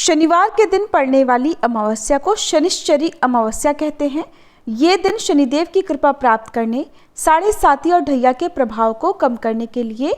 शनिवार के दिन पड़ने वाली अमावस्या को शनिश्चरी अमावस्या कहते हैं। ये दिन शनिदेव की कृपा प्राप्त करने, साढ़े साती और ढैया के प्रभाव को कम करने के लिए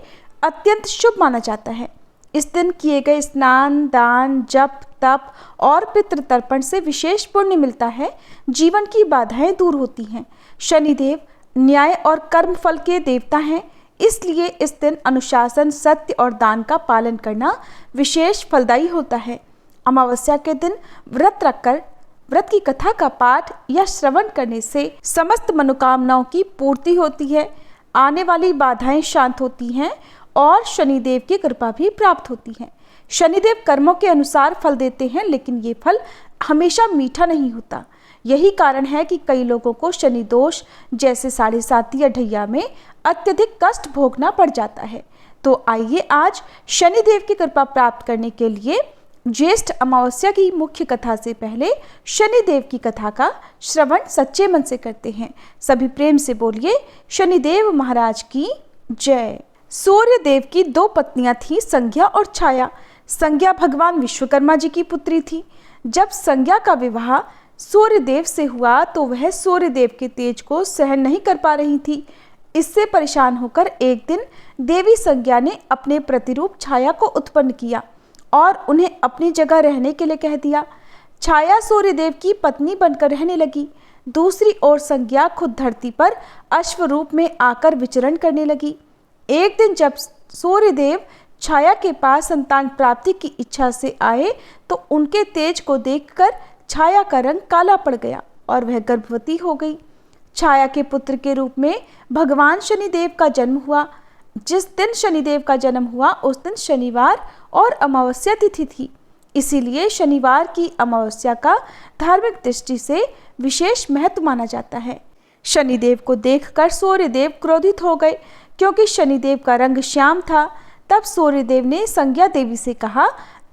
अत्यंत शुभ माना जाता है। इस दिन किए गए स्नान, दान, जप, तप और पितृतर्पण से विशेष पुण्य मिलता है। जीवन की बाधाएं दूर होती हैं। शनिदेव न्याय और कर्म फल के देवता हैं, इसलिए इस दिन अनुशासन, सत्य और दान का पालन करना विशेष फलदायी होता है। अमावस्या के दिन व्रत रखकर व्रत की कथा का पाठ या श्रवण करने से समस्त मनोकामनाओं की पूर्ति होती है, आने वाली बाधाएं शांत होती हैं और शनिदेव की कृपा भी प्राप्त होती है। शनिदेव कर्मों के अनुसार फल देते हैं, लेकिन ये फल हमेशा मीठा नहीं होता। यही कारण है कि कई लोगों को शनि दोष जैसे साढ़े साती या ढैया में अत्यधिक कष्ट भोगना पड़ जाता है। तो आइए आज शनिदेव की कृपा प्राप्त करने के लिए ज्येष्ठ अमावस्या की मुख्य कथा से पहले शनिदेव की कथा का श्रवण सच्चे मन से करते हैं। सभी प्रेम से बोलिए शनिदेव महाराज की जय। सूर्य देव की दो पत्नियां थीं, संज्ञा और छाया। संज्ञा भगवान विश्वकर्मा जी की पुत्री थी। जब संज्ञा का विवाह सूर्य देव से हुआ तो वह सूर्य देव के तेज को सहन नहीं कर पा रही थी। इससे परेशान होकर एक दिन देवी संज्ञा ने अपने प्रतिरूप छाया को उत्पन्न किया और उन्हें अपनी जगह रहने के लिए कह दिया। छाया सूर्यदेव की पत्नी बनकर रहने लगी। दूसरी ओर संज्ञा खुद धरती पर अश्व रूप में आकर विचरण करने लगी। एक दिन जब सूर्यदेव छाया के पास संतान प्राप्ति की इच्छा से आए तो उनके तेज को देखकर छाया का रंग काला पड़ गया और वह गर्भवती हो गई। छाया के पुत्र के रूप में भगवान शनिदेव का जन्म हुआ। जिस दिन शनिदेव का जन्म हुआ उस दिन शनिवार और अमावस्या तिथि थी, इसीलिए शनिवार की अमावस्या का धार्मिक दृष्टि से विशेष महत्व माना जाता है। शनिदेव को देखकर सूर्यदेव क्रोधित हो गए, क्योंकि शनिदेव का रंग श्याम था। तब सूर्यदेव ने संज्ञा देवी से कहा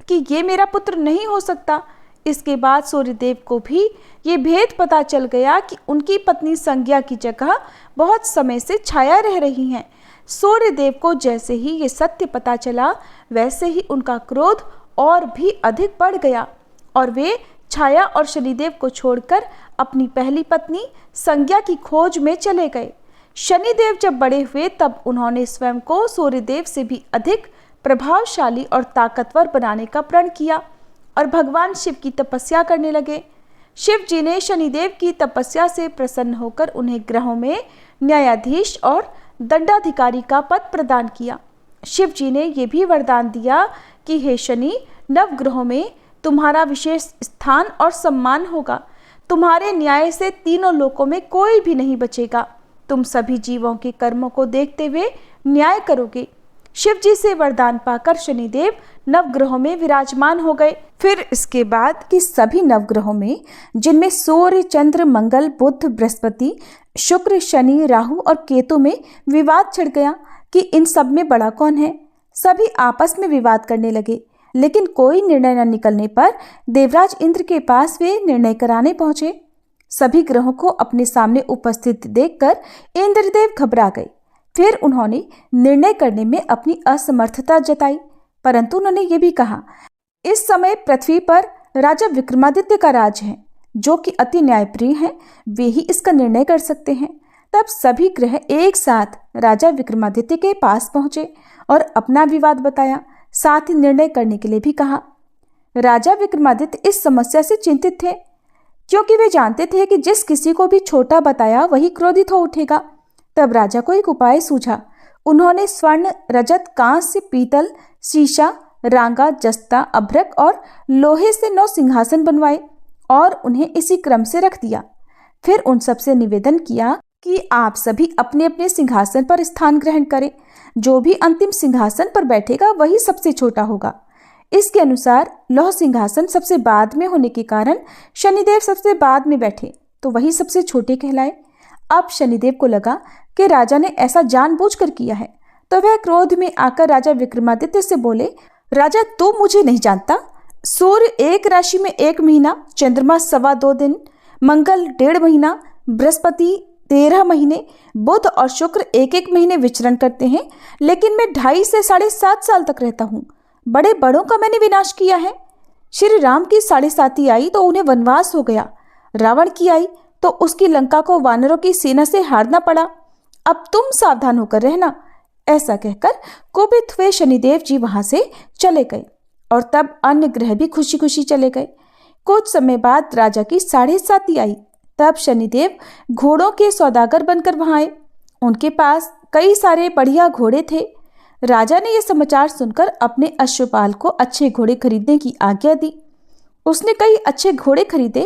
कि ये मेरा पुत्र नहीं हो सकता। इसके बाद सूर्यदेव को भी ये भेद पता चल गया कि उनकी पत्नी संज्ञा की जगह बहुत समय से छाया रह रही हैं। सूर्यदेव को जैसे ही ये सत्य पता चला, वैसे ही उनका क्रोध और भी अधिक बढ़ गया और वे छाया और शनिदेव को छोड़कर अपनी पहली पत्नी संज्ञा की खोज में चले गए। शनिदेव जब बड़े हुए तब उन्होंने स्वयं को सूर्यदेव से भी अधिक प्रभावशाली और ताकतवर बनाने का प्रण किया और भगवान शिव की तपस्या करने लगे। शिव जी ने शनिदेव की तपस्या से प्रसन्न होकर उन्हें ग्रहों में न्यायाधीश और दंडाधिकारी का पद प्रदान किया। शिव जी ने यह भी वरदान दिया कि हे शनि, नवग्रहों में तुम्हारा विशेष स्थान और सम्मान होगा। तुम्हारे न्याय से तीनों लोकों में कोई भी नहीं बचेगा। तुम सभी जीवों के कर्मों को देखते हुए न्याय करोगे। शिव जी से वरदान पाकर शनिदेव नवग्रहों में विराजमान हो गए। फिर इसके बाद कि सभी नवग्रहों में, जिनमें सूर्य, चंद्र, मंगल, बुध, बृहस्पति, शुक्र, शनि, राहु और केतु में विवाद छिड़ गया कि इन सब में बड़ा कौन है। सभी आपस में विवाद करने लगे, लेकिन कोई निर्णय न निकलने पर देवराज इंद्र के पास वे निर्णय कराने पहुंचे। सभी ग्रहों को अपने सामने उपस्थित देखकर इंद्रदेव घबरा गए। फिर उन्होंने निर्णय करने में अपनी असमर्थता जताई, परंतु उन्होंने ये भी कहा, इस समय पृथ्वी पर राजा विक्रमादित्य का राज है, जो कि अति न्यायप्रिय हैं। वे ही इसका निर्णय कर सकते हैं। तब सभी ग्रह एक साथ राजा विक्रमादित्य के पास पहुंचे और अपना विवाद बताया, साथ ही निर्णय करने के लिए भी कहा। राजा विक्रमादित्य इस समस्या से चिंतित थे, क्योंकि वे जानते थे कि जिस किसी को भी छोटा बताया वही क्रोधित हो उठेगा। तब राजा को एक उपाय सूझा। उन्होंने स्वर्ण, रजत, कांस्य, पीतल, शीशा, रांगा, जस्ता, अभ्रक और लोहे से 9 सिंहासन बनवाए और उन्हें इसी क्रम से रख दिया। फिर उन सबसे निवेदन किया कि आप सभी अपने अपने सिंहासन पर स्थान ग्रहण करें। जो भी अंतिम सिंहासन पर बैठेगा वही सबसे छोटा होगा। इसके अनुसार लौह सिंहासन सबसे बाद में होने के कारण शनिदेव सबसे बाद में बैठे तो वही सबसे छोटे कहलाए। अब शनिदेव को लगा कि राजा ने ऐसा जानबूझकर किया है, तो वह क्रोध में आकर राजा विक्रमादित्य से बोले, राजा तू मुझे नहीं जानता। सूर्य एक राशि में 1 महीना, चंद्रमा 2.25 दिन, मंगल 1.5 महीना, बृहस्पति 13 महीने, बुध और शुक्र 1-1 महीने विचरण करते हैं, लेकिन मैं 2.5 से 7.5 साल तक रहता हूँ। बड़े बड़ों का मैंने विनाश किया है। श्री राम की 7.5 आई तो उन्हें वनवास हो गया, रावण की आई तो उसकी लंका को वानरों की सेना से हारना पड़ा। अब तुम सावधान होकर रहना। ऐसा कहकर कोपित हुए शनिदेव जी वहां से चले गए और तब अन्य ग्रह भी खुशी खुशी चले गए। कुछ समय बाद राजा की 7.5 आई। तब शनिदेव घोड़ों के सौदागर बनकर वहां आए। उनके पास कई सारे बढ़िया घोड़े थे। राजा ने यह समाचार सुनकर अपने अश्वपाल को अच्छे घोड़े खरीदने की आज्ञा दी। उसने कई अच्छे घोड़े खरीदे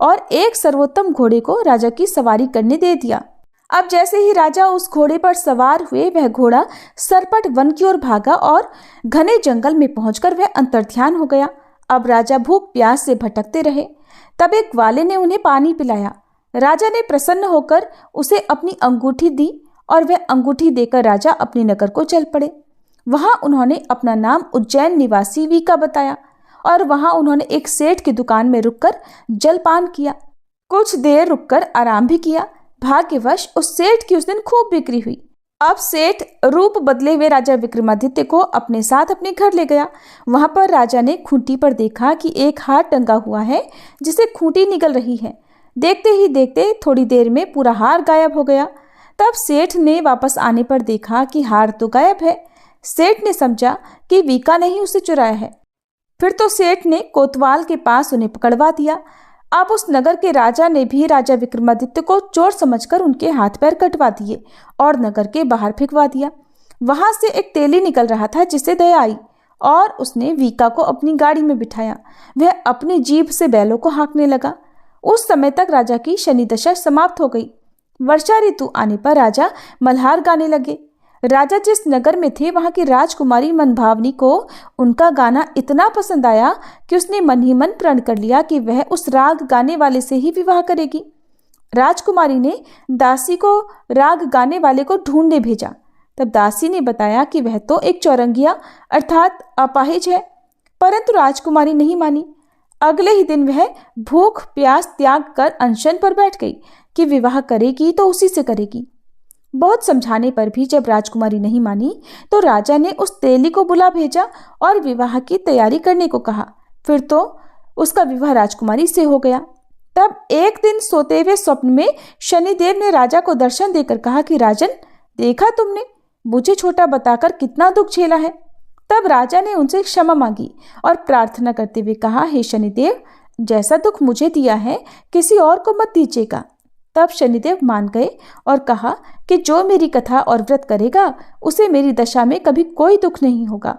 और एक सर्वोत्तम घोड़े को राजा की सवारी करने दे दिया। अब जैसे ही राजा उस घोड़े पर सवार हुए, वह घोड़ा सरपट वन की ओर भागा और घने जंगल में पहुंचकर वह अंतर्ध्यान हो गया। अब राजा भूख प्यास से भटकते रहे। तब एक ग्वाले ने उन्हें पानी पिलाया। राजा ने प्रसन्न होकर उसे अपनी अंगूठी दी और वह अंगूठी देकर राजा अपने नगर को चल पड़े। वहां उन्होंने अपना नाम उज्जैन निवासी वीका बताया और वहां उन्होंने एक सेठ की दुकान में रुककर जलपान किया। कुछ देर रुककर आराम भी किया। भाग्यवश उस सेठ की उस दिन खूब बिक्री हुई। अब सेठ रूप बदले हुए राजा विक्रमादित्य को अपने साथ अपने घर ले गया। वहां पर राजा ने खूंटी पर देखा कि एक हार टंगा हुआ है जिसे खूंटी निगल रही है। देखते ही देखते थोड़ी देर में पूरा हार गायब हो गया। तब सेठ ने वापस आने पर देखा कि हार तो गायब है। सेठ ने समझा कि वीका ने ही उसे चुराया है। फिर तो सेठ ने कोतवाल के पास उन्हें पकड़वा दिया। अब उस नगर के राजा ने भी राजा विक्रमादित्य को चोर समझकर उनके हाथ पैर कटवा दिए और नगर के बाहर फेंकवा दिया। वहां से एक तेली निकल रहा था जिसे दया आई और उसने वीका को अपनी गाड़ी में बिठाया। वह अपनी जीभ से बैलों को हाँकने लगा। उस समय तक राजा की शनि दशा समाप्त हो गई। वर्षा ऋतु आने पर राजा मल्हार गाने लगे। राजा जिस नगर में थे वहां की राजकुमारी मनभावनी को उनका गाना इतना पसंद आया कि उसने मन ही मन प्रण कर लिया कि वह उस राग गाने वाले से ही विवाह करेगी। राजकुमारी ने दासी को राग गाने वाले को ढूंढने भेजा। तब दासी ने बताया कि वह तो एक चौरंगिया अर्थात अपाहिज है, परंतु राजकुमारी नहीं मानी। अगले ही दिन वह भूख प्यास त्याग कर अनशन पर बैठ गई कि विवाह करेगी तो उसी से करेगी। बहुत समझाने पर भी जब राजकुमारी नहीं मानी तो राजा ने उस तेली को बुला भेजा और विवाह की तैयारी करने को कहा। फिर तो उसका विवाह राजकुमारी से हो गया। तब एक दिन सोते हुए स्वप्न में शनिदेव ने राजा को दर्शन देकर कहा कि राजन, देखा तुमने मुझे छोटा बताकर कितना दुख झेला है। तब राजा ने उनसे क्षमा मांगी और प्रार्थना करते हुए कहा, हे शनिदेव, जैसा दुख मुझे दिया है किसी और को मत दीजिएगा। तब शनिदेव मान गए और कहा कि जो मेरी कथा और व्रत करेगा उसे मेरी दशा में कभी कोई दुख नहीं होगा।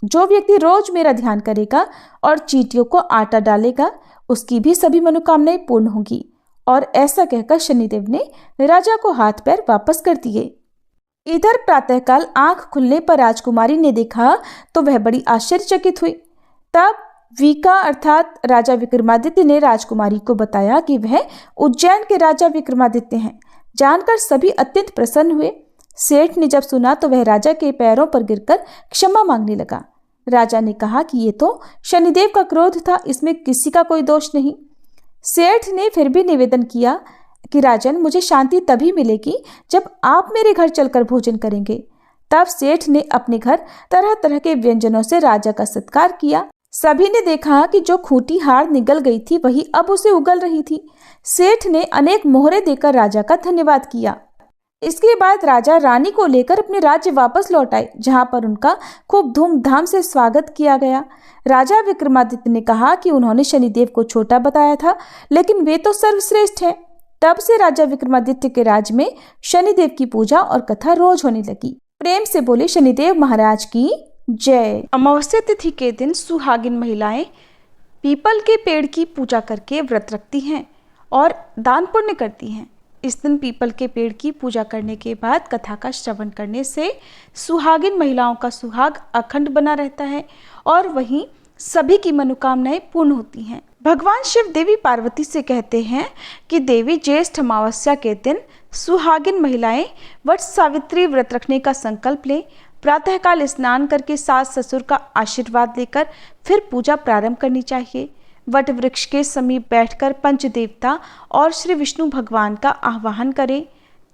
जो व्यक्ति रोज मेरा ध्यान करेगा और चींटियों को आटा डालेगा उसकी भी सभी मनोकामनाएं पूर्ण होंगी। और ऐसा कहकर शनिदेव ने राजा को हाथ पैर वापस कर दिए। इधर प्रातःकाल आंख खुलने पर राजकुमारी ने देखा तो वह बड़ी आश्चर्यचकित हुई। तब वीका अर्थात राजा विक्रमादित्य ने राजकुमारी को बताया कि वह उज्जैन के राजा विक्रमादित्य हैं। जानकर सभी अत्यंत प्रसन्न हुए। सेठ ने जब सुना तो वह राजा के पैरों पर गिरकर क्षमा मांगने लगा। राजा ने कहा कि ये तो शनिदेव का क्रोध था, इसमें किसी का कोई दोष नहीं। सेठ ने फिर भी निवेदन किया कि राजन, मुझे शांति तभी मिलेगी जब आप मेरे घर चलकर भोजन करेंगे। तब सेठ ने अपने घर तरह तरह के व्यंजनों से राजा का सत्कार किया। सभी ने देखा कि जो खूंटी हार निगल गई थी वही अब उसे उगल रही थी। सेठ ने अनेक मोहरे देकर राजा का धन्यवाद किया। इसके बाद राजा रानी को लेकर अपने राज्य वापस लौट आए, जहां पर उनका खूब धूमधाम से स्वागत किया गया। राजा विक्रमादित्य ने कहा कि उन्होंने शनिदेव को छोटा बताया था, लेकिन वे तो सर्वश्रेष्ठ हैं। तब से राजा विक्रमादित्य के राज्य में शनिदेव की पूजा और कथा रोज होने लगी। प्रेम से बोले शनिदेव महाराज की जय। अमावस्या तिथि के दिन सुहागिन महिलाएं पीपल के पेड़ की पूजा करके व्रत रखती हैं और दान पुण्य करती हैं। इस दिन पीपल के पेड़ की पूजा करने के बाद कथा का श्रवण करने से सुहागिन महिलाओं का सुहाग अखंड बना रहता है और वहीं सभी की मनोकामनाएं पूर्ण होती हैं। भगवान शिव देवी पार्वती से कहते हैं कि देवी ज्येष्ठ अमावस्या के दिन सुहागिन महिलाएं वट सावित्री व्रत रखने का संकल्प लें। प्रातःकाल स्नान करके सास ससुर का आशीर्वाद लेकर फिर पूजा प्रारंभ करनी चाहिए। वट वृक्ष के समीप बैठकर पंच देवता और श्री विष्णु भगवान का आह्वान करें।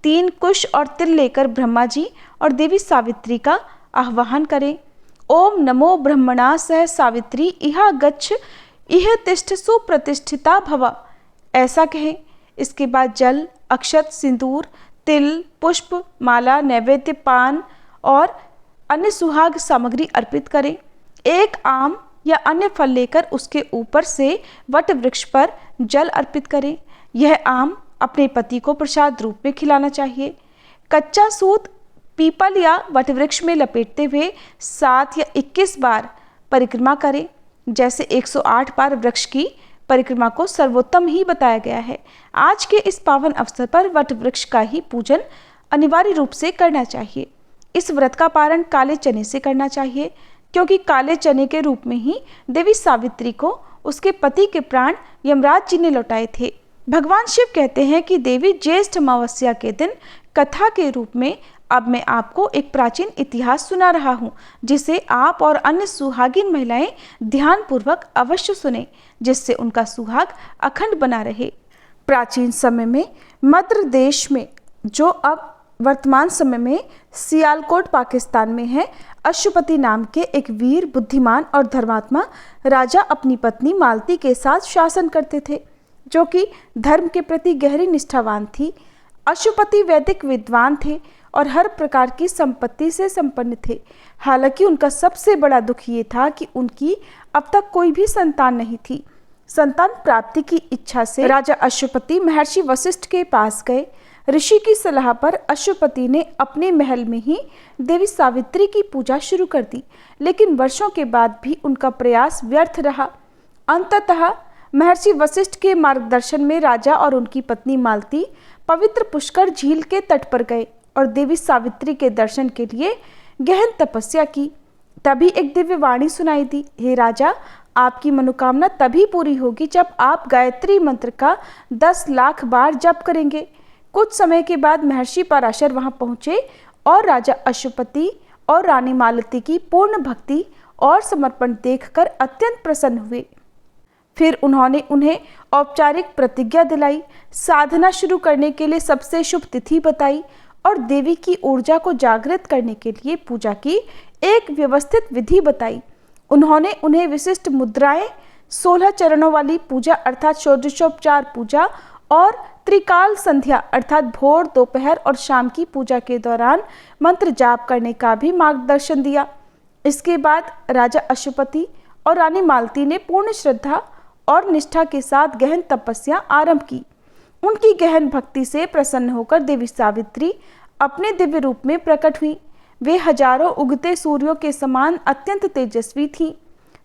3 कुश और तिल लेकर ब्रह्मा जी और देवी सावित्री का आह्वान करें। ओम नमो ब्रह्मणा सह सावित्री इहा गच्छ इह तिष्ठ सुप्रतिष्ठिता भव, ऐसा कहें। इसके बाद जल, अक्षत, सिंदूर, तिल, पुष्प, माला, नैवेद्य, पान और अन्य सुहाग सामग्री अर्पित करें। एक आम या अन्य फल लेकर उसके ऊपर से वट वृक्ष पर जल अर्पित करें। यह आम अपने पति को प्रसाद रूप में खिलाना चाहिए। कच्चा सूत पीपल या वट वृक्ष में लपेटते हुए 7 या 21 बार परिक्रमा करें। जैसे 108 बार वृक्ष की परिक्रमा को सर्वोत्तम ही बताया गया है। आज के इस पावन अवसर पर वट वृक्ष का ही पूजन अनिवार्य रूप से करना चाहिए। इस व्रत का पारण काले चने से करना चाहिए, क्योंकि काले चने के रूप में ही देवी सावित्री को उसके पति के प्राण यमराज जी ने लौटाए थे। भगवान शिव कहते हैं कि देवी ज्येष्ठ अमावस्या के दिन कथा के रूप में अब मैं आपको एक प्राचीन इतिहास सुना रहा हूँ, जिसे आप और अन्य सुहागिन महिलाएं ध्यानपूर्वक अवश्य सुने, जिससे उनका सुहाग अखंड बना रहे। प्राचीन समय में मद्र देश में, जो अब वर्तमान समय में सियालकोट पाकिस्तान में है, अश्वपति नाम के एक वीर, बुद्धिमान और धर्मात्मा राजा अपनी पत्नी मालती के साथ शासन करते थे, जो कि धर्म के प्रति गहरी निष्ठावान थी। अश्वपति वैदिक विद्वान थे और हर प्रकार की संपत्ति से संपन्न थे। हालांकि उनका सबसे बड़ा दुख ये था कि उनकी अब तक कोई भी संतान नहीं थी। संतान प्राप्ति की इच्छा से राजा अश्वपति महर्षि वशिष्ठ के पास गए। ऋषि की सलाह पर अश्वपति ने अपने महल में ही देवी सावित्री की पूजा शुरू कर दी, लेकिन वर्षों के बाद भी उनका प्रयास व्यर्थ रहा। अंततः महर्षि वशिष्ठ के मार्गदर्शन में राजा और उनकी पत्नी मालती पवित्र पुष्कर झील के तट पर गए और देवी सावित्री के दर्शन के लिए गहन तपस्या की। तभी एक दिव्य वाणी सुनाई दी, हे राजा, आपकी मनोकामना तभी पूरी होगी जब आप गायत्री मंत्र का 10 लाख बार जप करेंगे। कुछ समय के बाद महर्षि पराशर वहां पहुंचे और राजा अश्वपति और रानी मालती की पूर्ण भक्ति और समर्पण देखकर अत्यंत प्रसन्न हुए। फिर उन्होंने उन्हें औपचारिक प्रतिज्ञा दिलाई, साधना शुरू करने के लिए सबसे शुभ तिथि बताई और देवी की ऊर्जा को जागृत करने के लिए पूजा की एक व्यवस्थित विधि बताई। उन्होंने उन्हें विशिष्ट मुद्राएं, 16 चरणों वाली पूजा अर्थात षोडशोपचार पूजा और त्रिकाल संध्या अर्थात भोर, दोपहर और शाम की पूजा के दौरान मंत्र जाप करने का भी मार्गदर्शन दिया। इसके बाद राजा अश्वपति और रानी मालती ने पूर्ण श्रद्धा और निष्ठा के साथ गहन तपस्या आरंभ की। उनकी गहन भक्ति से प्रसन्न होकर देवी सावित्री अपने दिव्य रूप में प्रकट हुई। वे हजारों उगते सूर्यों के समान अत्यंत तेजस्वी थीं।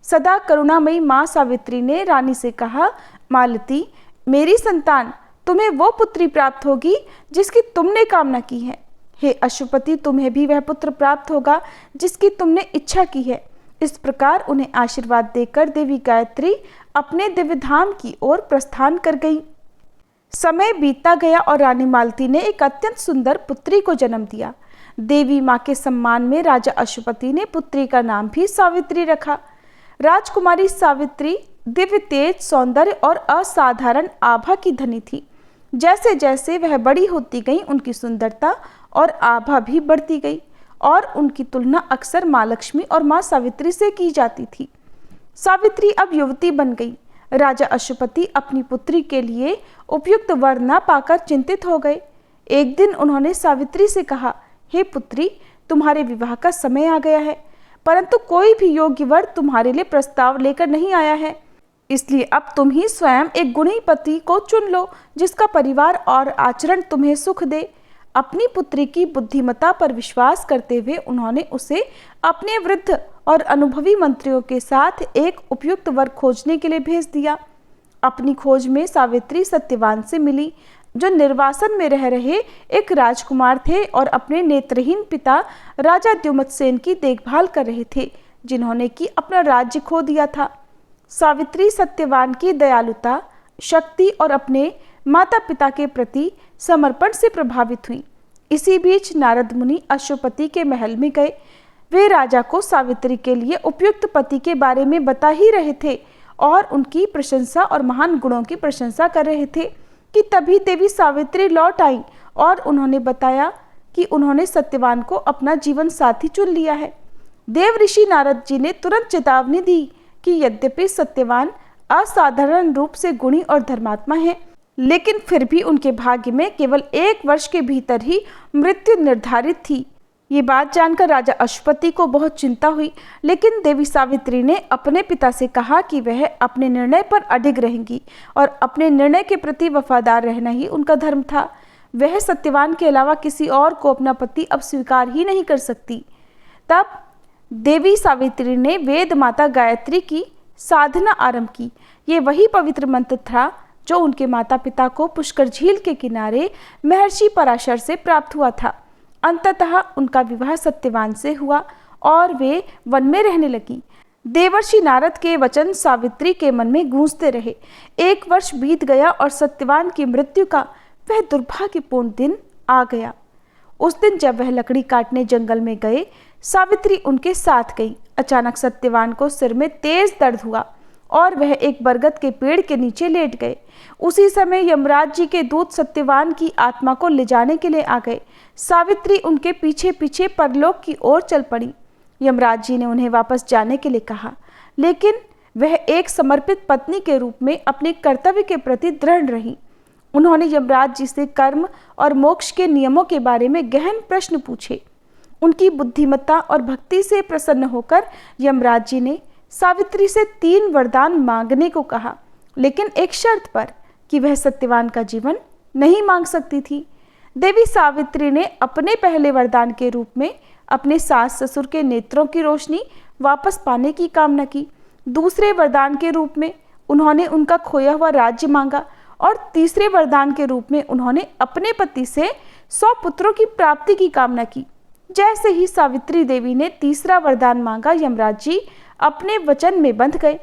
सदा करुणामयी माँ सावित्री ने रानी से कहा, मालती, मेरी संतान, तुम्हें वो पुत्री प्राप्त होगी जिसकी तुमने कामना की है। हे अश्वपति, तुम्हें भी वह पुत्र प्राप्त होगा जिसकी तुमने इच्छा की है। इस प्रकार उन्हें आशीर्वाद देकर देवी गायत्री अपने दिव्य धाम की ओर प्रस्थान कर गई। समय बीतता गया और रानी मालती ने एक अत्यंत सुंदर पुत्री को जन्म दिया। देवी माँ के सम्मान में राजा अश्वपति ने पुत्री का नाम भी सावित्री रखा। राजकुमारी सावित्री दिव्य तेज, सौंदर्य और असाधारण आभा की धनी थी। जैसे जैसे वह बड़ी होती गई, उनकी सुंदरता और आभा भी बढ़ती गई और उनकी तुलना अक्सर माँ लक्ष्मी और माँ सावित्री से की जाती थी। सावित्री अब युवती बन गई। राजा अश्वपति अपनी पुत्री के लिए उपयुक्त वर न पाकर चिंतित हो गए। एक दिन उन्होंने सावित्री से कहा, हे पुत्री, तुम्हारे विवाह का समय आ गया है, परंतु कोई भी योग्य वर तुम्हारे लिए प्रस्ताव लेकर नहीं आया है। इसलिए अब तुम ही स्वयं एक गुणी पति को चुन लो, जिसका परिवार और आचरण तुम्हें सुख दे। अपनी पुत्री की बुद्धिमत्ता पर विश्वास करते हुए उन्होंने उसे अपने वृद्ध और अनुभवी मंत्रियों के साथ एक उपयुक्त वर खोजने के लिए भेज दिया। अपनी खोज में सावित्री सत्यवान से मिली, जो निर्वासन में रह रहे एक राजकुमार थे और अपने नेत्रहीन पिता राजा द्युमत्सेन की देखभाल कर रहे थे, जिन्होंने कि अपना राज्य खो दिया था। सावित्री सत्यवान की दयालुता, शक्ति और अपने माता पिता के प्रति समर्पण से प्रभावित हुई। इसी बीच नारद मुनि अश्वपति के महल में गए। वे राजा को सावित्री के लिए उपयुक्त पति के बारे में बता ही रहे थे और उनकी प्रशंसा और महान गुणों की प्रशंसा कर रहे थे कि तभी देवी सावित्री लौट आई और उन्होंने बताया कि उन्होंने सत्यवान को अपना जीवन साथी चुन लिया है। देव ऋषि नारद जी ने तुरंत चेतावनी दी कि यद्यपि सत्यवान असाधारण रूप से गुणी और धर्मात्मा हैं, लेकिन फिर भी उनके भाग्य में केवल 1 वर्ष के भीतर ही मृत्यु निर्धारित थी। ये बात जानकर राजा अश्वपति को बहुत चिंता हुई, लेकिन देवी सावित्री ने अपने पिता से कहा कि वह अपने निर्णय पर अडिग रहेंगी और अपने निर्णय के प्रति वफादार रहना ही उनका धर्म था। वह सत्यवान के अलावा किसी और को अपना पति अब स्वीकार ही नहीं कर सकती। तब देवी सावित्री ने वेद माता गायत्री की साधना आरंभ की। ये वही पवित्र मंत्र था जो उनके माता पिता को पुष्कर झील के किनारे महर्षि पराशर से प्राप्त हुआ था। अंततः उनका विवाह सत्यवान से हुआ और वे वन में रहने लगी। देवर्षि नारद के वचन सावित्री के मन में गूंजते रहे। 1 वर्ष बीत गया और सत्यवान की मृत्यु का वह दुर्भाग्यपूर्ण दिन आ गया। उस दिन जब वह लकड़ी काटने जंगल में गए, सावित्री उनके साथ गई। अचानक सत्यवान को सिर में तेज दर्द हुआ और वह एक बरगद के पेड़ के नीचे लेट गए। उसी समय यमराज जी के दूत सत्यवान की आत्मा को ले जाने के लिए आ गए। सावित्री उनके पीछे पीछे परलोक की ओर चल पड़ी। यमराज जी ने उन्हें वापस जाने के लिए कहा, लेकिन वह एक समर्पित पत्नी के रूप में अपने कर्तव्य के प्रति दृढ़ रही। उन्होंने यमराज जी से कर्म और मोक्ष के नियमों के बारे में गहन प्रश्न पूछे। उनकी बुद्धिमत्ता और भक्ति से प्रसन्न होकर यमराज जी ने सावित्री से 3 वरदान मांगने को कहा, लेकिन एक शर्त पर कि वह सत्यवान का जीवन नहीं मांग सकती थी। देवी सावित्री ने अपने पहले वरदान के रूप में अपने सास ससुर के नेत्रों की रोशनी वापस पाने की कामना की। दूसरे वरदान के रूप में उन्होंने उनका खोया हुआ राज्य मांगा और तीसरे वरदान के रूप में उन्होंने अपने पति से 100 पुत्रों की प्राप्ति की कामना की। जैसे ही सावित्री देवी ने तीसरा वरदान मांगा, यमराज जी अपने वचन में बंध गए,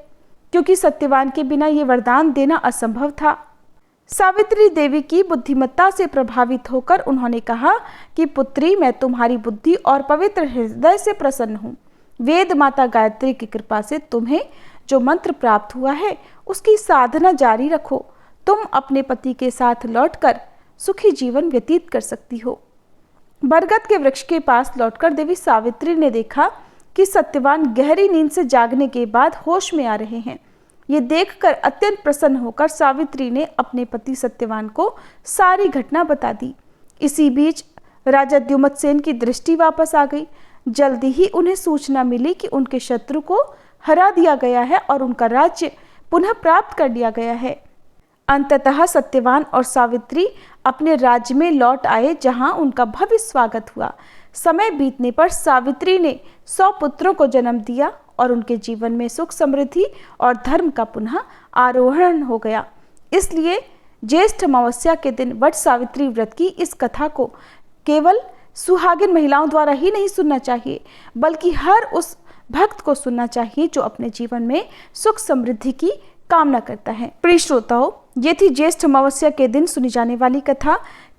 क्योंकि सत्यवान के बिना ये वरदान देना असंभव था। सावित्री देवी की बुद्धिमत्ता से प्रभावित होकर उन्होंने कहा कि पुत्री, मैं तुम्हारी बुद्धि और पवित्र हृदय से प्रसन्न हूँ। वेद माता गायत्री की कृपा से तुम्हें जो मंत्र प्राप्त हुआ है उसकी साधना जारी रखो। तुम अपने पति के साथ लौटकर सुखी जीवन व्यतीत कर सकती हो। बरगद के वृक्ष के पास लौटकर देवी सावित्री ने देखा कि सत्यवान गहरी नींद से जागने के बाद होश में आ रहे हैं। ये देखकर अत्यंत प्रसन्न होकर सावित्री ने अपने पति सत्यवान को सारी घटना बता दी। इसी बीच राजा द्युमत्सेन की दृष्टि वापस आ गई। जल्दी ही उन्हें सूचना मिली कि उनके शत्रु को हरा दिया गया है और उनका राज्य पुनः प्राप्त कर लिया गया है। अंततः सत्यवान और सावित्री अपने राज्य में लौट आए, जहां उनका भव्य स्वागत हुआ। समय बीतने पर सावित्री ने 100 पुत्रों को जन्म दिया और उनके जीवन में सुख समृद्धि और धर्म का पुनः आरोहण हो गया। इसलिए ज्येष्ठ अमावस्या के दिन वट सावित्री व्रत की इस कथा को केवल सुहागिन महिलाओं द्वारा ही नहीं सुनना चाहिए, बल्कि हर उस भक्त को सुनना चाहिए जो अपने जीवन में सुख समृद्धि की कामना करता है। प्रिय श्रोताओ, ये थी ज्येष्ठ अमावस्या के दिन सुनी जाने वाली कथा।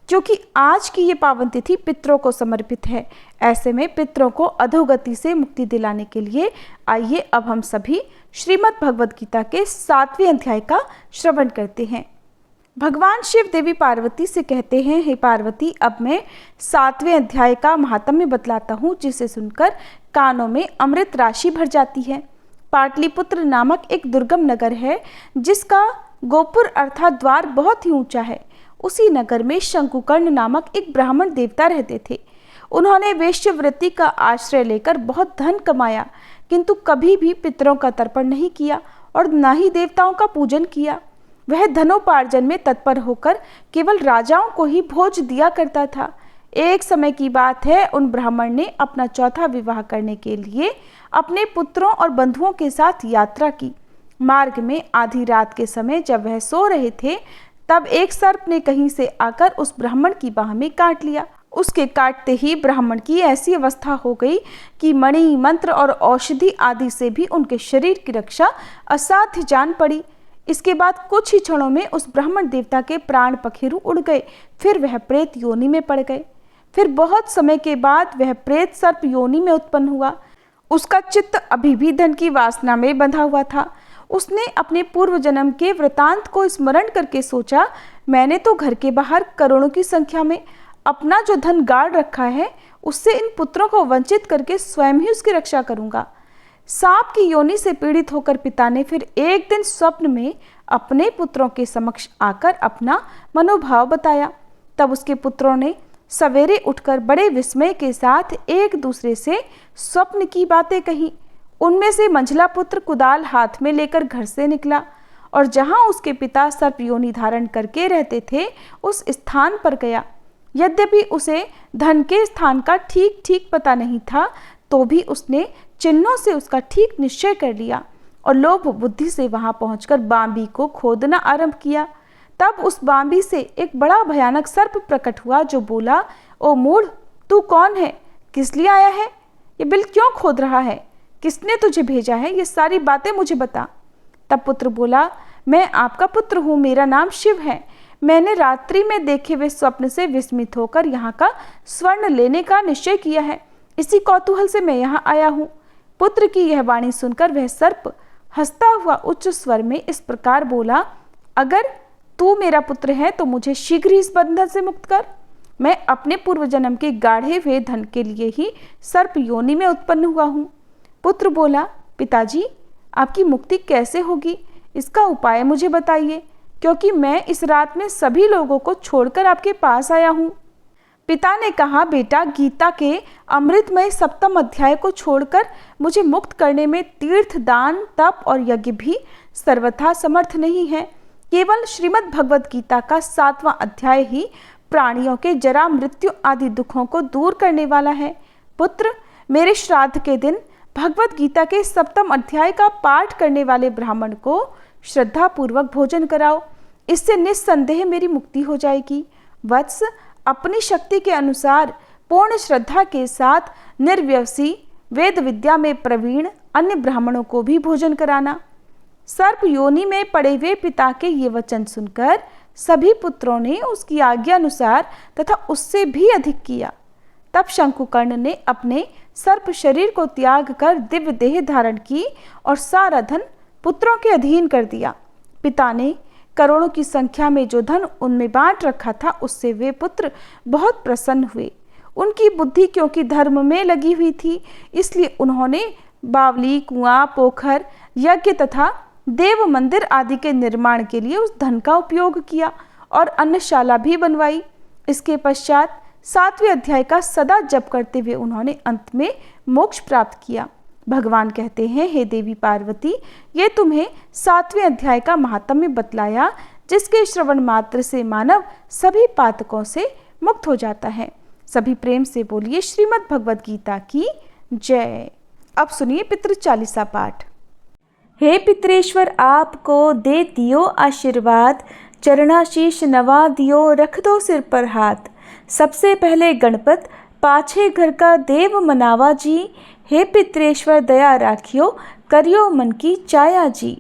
क्योंकि आज की ये पावन तिथि पितरों को समर्पित है, ऐसे में पितरों को अधोगति से मुक्ति दिलाने के लिए आइए अब हम सभी श्रीमद् भगवद गीता के 7वें अध्याय का श्रवण करते हैं। भगवान शिव देवी पार्वती से कहते हैं, हे पार्वती, अब मैं 7वें अध्याय का महात्म्य बतलाता हूँ, जिसे सुनकर कानों में अमृत राशि भर जाती है। पाटलिपुत्र नामक एक दुर्गम नगर है, जिसका गोपुर अर्थात द्वार बहुत ही ऊंचा है। उसी नगर में शंकुकर्ण नामक एक ब्राह्मण देवता रहते थे। उन्होंने वेश्यवृत्ति का आश्रय लेकर बहुत धन कमाया, किंतु कभी भी पितरों का तर्पण नहीं किया और न ही देवताओं का पूजन किया। वह धनोपार्जन में तत्पर होकर केवल राजाओं को ही भोज दिया करता था। एक समय की बात है, उन ब्राह्मण ने अपना चौथा विवाह करने के लिए अपने पुत्रों और बंधुओं के साथ यात्रा की। मार्ग में आधी रात के समय जब वह सो रहे थे, तब एक सर्प ने कहीं से आकर उस ब्राह्मण की बाह में काट लिया। उसके काटते ही ब्राह्मण की ऐसी अवस्था हो गई कि मणि, मंत्र और औषधि आदि से भी उनके शरीर की रक्षा असाध्य जान पड़ी। इसके बाद कुछ ही क्षणों में उस ब्राह्मण देवता के प्राण पखेरु उड़ गए। फिर वह प्रेत योनि में पड़ गए। फिर बहुत समय के बाद वह प्रेत सर्प योनि में उत्पन्न हुआ। उसका चित्त अभी भी धन की वासना में बंधा हुआ था। उसने अपने पूर्व जन्म के वृतांत को स्मरण करके सोचा, मैंने तो घर के बाहर करोड़ों की संख्या में अपना जो धन गाड़ रखा है, उससे इन पुत्रों को वंचित करके स्वयं ही उसकी रक्षा करूंगा। सांप की योनि से पीड़ित होकर पिता ने फिर एक दिन स्वप्न में अपने पुत्रों के समक्ष आकर अपना मनोभाव बताया। तब उसके पुत्रों ने सवेरे उठकर बड़े विस्मय के साथ एक दूसरे से स्वप्न की बातें कही। उनमें से मंझला पुत्र कुदाल हाथ में लेकर घर से निकला और जहां उसके पिता सर्प योनि धारण करके रहते थे उस स्थान पर गया। यद्यपि उसे धन के स्थान का ठीक ठीक पता नहीं था, तो भी उसने चिन्हों से उसका ठीक निश्चय कर लिया और लोभ बुद्धि से वहां पहुंचकर बांबी को खोदना आरंभ किया। तब उस बांबी से एक बड़ा भयानक सर्प प्रकट हुआ जो बोला, ओ मूढ़, तू कौन है? किस लिए आया है? ये बिल क्यों खोद रहा है? किसने तुझे भेजा है? ये सारी बातें मुझे बता। तब पुत्र बोला, मैं आपका पुत्र हूँ, मेरा नाम शिव है। मैंने रात्रि में देखे हुए स्वप्न से विस्मित होकर यहाँ का स्वर्ण लेने का निश्चय किया है। इसी कौतूहल से मैं यहाँ आया हूँ। पुत्र की यह वाणी सुनकर वह सर्प हंसता हुआ उच्च स्वर में इस प्रकार बोला, अगर तू मेरा पुत्र है तो मुझे शीघ्र ही इस बंधन से मुक्त कर। मैं अपने पूर्व जन्म के गाढ़े हुए धन के लिए ही सर्प योनि में उत्पन्न हुआ हूँ। पुत्र बोला, पिताजी, आपकी मुक्ति कैसे होगी? इसका उपाय मुझे बताइए, क्योंकि मैं इस रात में सभी लोगों को छोड़कर आपके पास आया हूँ। पिता ने कहा, बेटा, गीता के अमृतमय 7वें अध्याय को छोड़कर मुझे मुक्त करने में तीर्थ, दान, तप और यज्ञ भी सर्वथा समर्थ नहीं है। केवल श्रीमद् भगवद गीता का 7वां अध्याय ही प्राणियों के जरा, मृत्यु आदि दुखों को दूर करने वाला है। पुत्र, मेरे श्राद्ध के दिन भगवद गीता के 7वें अध्याय का पाठ करने वाले ब्राह्मण को श्रद्धा पूर्वक भोजन कराओ। इससे निस्संदेह मेरी मुक्ति हो जाएगी। वत्स, अपनी शक्ति के अनुसार पूर्ण श्रद्धा के साथ निर्व्यवसी, वेद विद्या में प्रवीण अन्य ब्राह्मणों को भी भोजन कराना। सर्प योनि में पड़े हुए पिता के ये वचन सुनकर सभी पुत्रों ने उसकी आज्ञा अनुसार तथा उससे भी अधिक किया। तब शंकुकर्ण ने अपने सर्प शरीर को त्याग कर दिव्य देह धारण की और सारा धन पुत्रों के अधीन कर दिया। पिता ने करोड़ों की संख्या में जो धन उनमें बांट रखा था, उससे वे पुत्र बहुत प्रसन्न हुए। उनकी बुद्धि क्योंकि धर्म में लगी हुई थी, इसलिए उन्होंने बावली, कुआं, पोखर, यज्ञ तथा देव मंदिर आदि के निर्माण के लिए उस धन का उपयोग किया और अन्नशाला भी बनवाई। इसके पश्चात 7वें अध्याय का सदा जप करते हुए उन्होंने अंत में मोक्ष प्राप्त किया। भगवान कहते हैं, हे देवी पार्वती, ये तुम्हें 7वें अध्याय का महात्म्य बतलाया, जिसके श्रवण मात्र से मानव सभी पातकों से मुक्त हो जाता है। सभी प्रेम से बोलिए श्रीमद् भगवद गीता की जय। अब सुनिए पितृ चालीसा पाठ। हे पितरेश्वर, आपको दे दियो आशीर्वाद, चरणाशीष नवा दियो, रख दो सिर पर हाथ। सबसे पहले गणपत, पाछे घर का देव मनावा जी। हे पितरेश्वर, दया राखियो, करियो मन की चाया जी।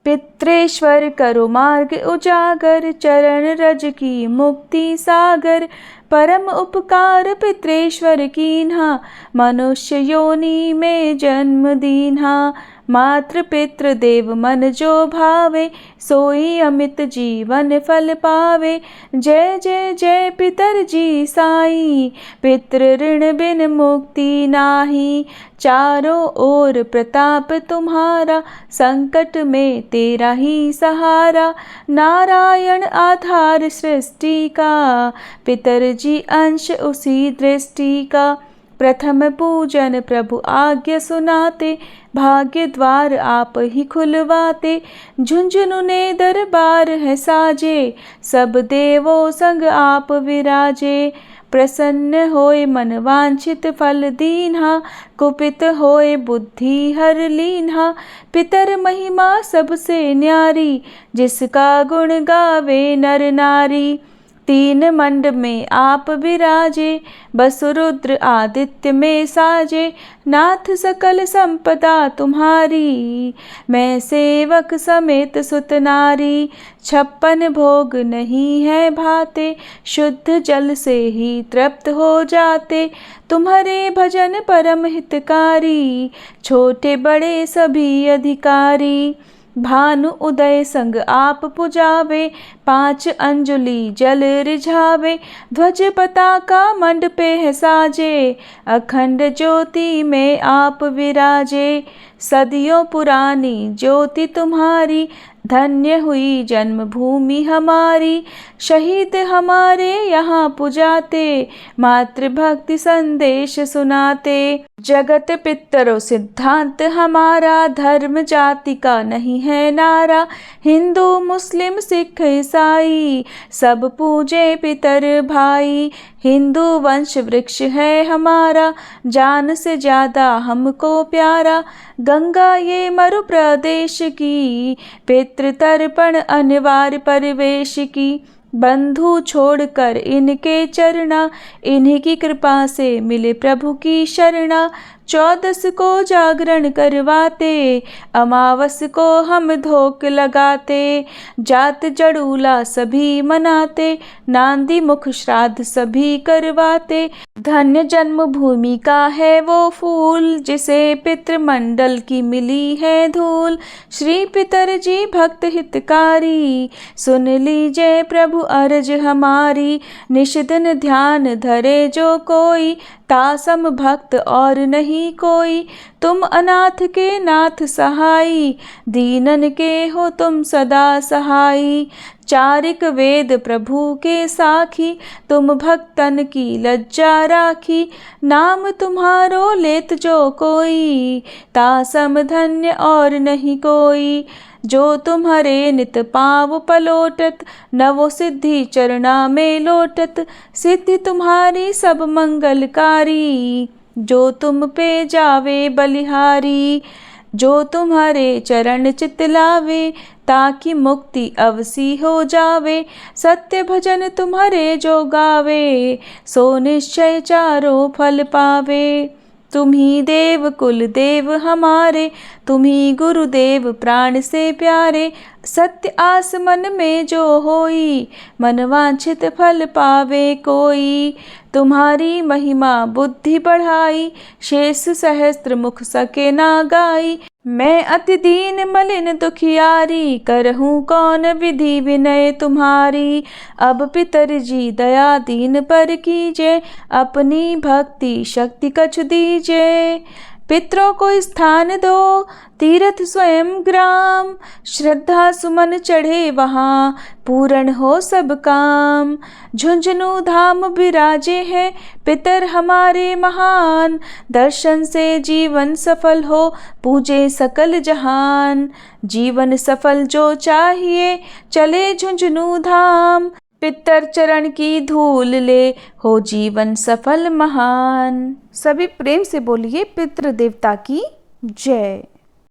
पितरेश्वर, करो मार्ग उजागर, चरण रज की मुक्ति सागर। परम उपकार पितरेश्वर कीन्हा, मनुष्य योनि में जन्म दीन्हा। मातृ पितृ देव मन जो भावे, सोई अमित जीवन फल पावे। जय जय जय पितर जी साई, पितृ ऋण बिन मुक्ति नाही। चारों ओर प्रताप तुम्हारा, संकट में तेरा ही सहारा। नारायण आधार सृष्टि का, पितर जी अंश उसी दृष्टि का। प्रथम पूजन प्रभु आज्ञा सुनाते, भाग्य द्वार आप ही खुलवाते। झुंझुनुने दरबार है साजे, सब देवों संग आप विराजे। प्रसन्न होए मन वांछित फल दीन्हा, कुपित होए बुद्धि हर लीन्हा। पितर महिमा सबसे न्यारी, जिसका गुण गावे नर नारी। तीन मंड में आप विराजे, बसु रुद्र आदित्य में साजे। नाथ सकल संपदा तुम्हारी, मैं सेवक समेत सुत नारी। 56 भोग नहीं है भाते, शुद्ध जल से ही तृप्त हो जाते। तुम्हारे भजन परम हितकारी, छोटे बड़े सभी अधिकारी। भानु उदय संग आप पुजावे, 5 अंजुलि जल रिझावे, ध्वज पताका मंडपे है साजे, अखंड ज्योति में आप विराजे। सदियों पुरानी ज्योति तुम्हारी, धन्य हुई जन्मभूमि हमारी। शहीद हमारे यहाँ पुजाते, मातृभक्ति संदेश सुनाते। जगत पितरों सिद्धांत हमारा, धर्म जाति का नहीं है नारा। हिंदू मुस्लिम सिख ईसाई, सब पूजे पितर भाई। हिंदू वंश वृक्ष है हमारा, जान से ज्यादा हमको प्यारा। गंगा ये मरु प्रदेश की, पितृ तर्पण अनिवार्य परिवेश की। बंधु छोड़कर इनके चरना, इन्हीं की कृपा से मिले प्रभु की शरणा। 14 को जागरण करवाते, अमावस को हम धोक लगाते। जात जड़ूला सभी मनाते, नांदी मुख श्राद्ध सभी करवाते। धन्य जन्मभूमि का है वो फूल, जिसे पितृमंडल की मिली है धूल। श्री पितर जी भक्त हितकारी, सुन लीजिए प्रभु अर्ज हमारी। निश दिन ध्यान धरे जो कोई, तासम भक्त और नहीं कोई। तुम अनाथ के नाथ सहाई, दीनन के हो तुम सदा सहाई। चारिक वेद प्रभु के साखी, तुम भक्तन की लज्जा राखी। नाम तुम्हारो लेत जो कोई, तासम धन्य और नहीं कोई। जो तुम्हारे नित पाव पलोटत, नवो सिद्धि चरणा में लोटत। सिद्धि तुम्हारी सब मंगलकारी, जो तुम पे जावे बलिहारी। जो तुम्हारे चरण चितलावे, ताकि मुक्ति अवसी हो जावे। सत्य भजन तुम्हारे जो गावे, सो निश्चय चारों फल पावे। तुम्ही देव कुल देव हमारे, तुम्ही गुरुदेव प्राण से प्यारे। सत्य आस मन में जो होई, मन वांछित फल पावे कोई। तुम्हारी महिमा बुद्धि बढ़ाई, शेष सहस्त्र मुख सके ना गाई। मैं अति दीन मलिन दुखियारी, करहूँ कौन विधि विनय तुम्हारी। अब पितर जी दया दीन पर कीजे, अपनी भक्ति शक्ति कछ दीजे। पितरों को स्थान दो, तीर्थ स्वयं ग्राम। श्रद्धा सुमन चढ़े वहाँ, पूर्ण हो सब काम। झुंझुनू धाम विराजे हैं पितर हमारे महान। दर्शन से जीवन सफल हो, पूजे सकल जहान। जीवन सफल जो चाहिए, चले झुंझुनू धाम। पितर चरण की धूल ले, हो जीवन सफल महान। सभी प्रेम से बोलिए पितृ देवता की जय।